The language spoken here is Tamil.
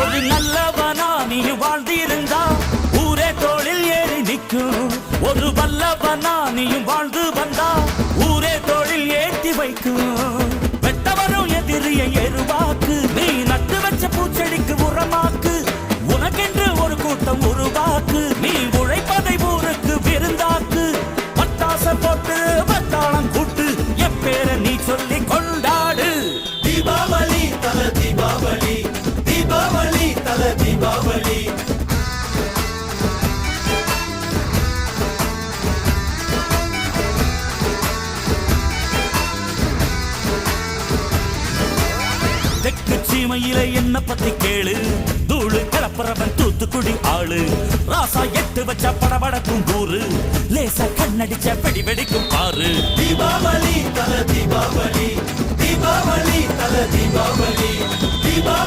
ஒரு நல்லவனா நீ வாழ்ந்திருந்தா ஊரே தோளில் ஏறி நிற்கும். ஒரு வல்லவனா நீயும் வாழ்ந்து வந்தா ஊரே தோளில் ஏற்றி வைக்கும். வெட்டவரும் எதிரியை எருவாக்கு, நீ நட்டு வச்ச பூச்செடிக்கு உரமாக்கு. உனக்கென்று ஒரு கூட்டம் உருவாக்கு, நீ உழைப்பதை ஊருக்கு விருந்தாக்கு. பட்டாச போட்டு பட்டாளம் கூட்டு, எப்பேர நீ சொல்லி கொண்டாடு. தீபாவளி தல தீபாவளி, தீபாவளி தல தீபாவளி. தெற்கு சீமையில என்ன பத்தி கேளு, தூளு கிளப்புறவன் தூத்துக்குடி ஆளு. ராசா எட்டு வச்ச படபடக்கும் கூறு, லேசா கண்ணடிச்ச வெடி வெடிக்கும் பாரு. தீபாவளி தல தீபாவளி, தீபாவளி தல தீபாவளி, தீபாவளி.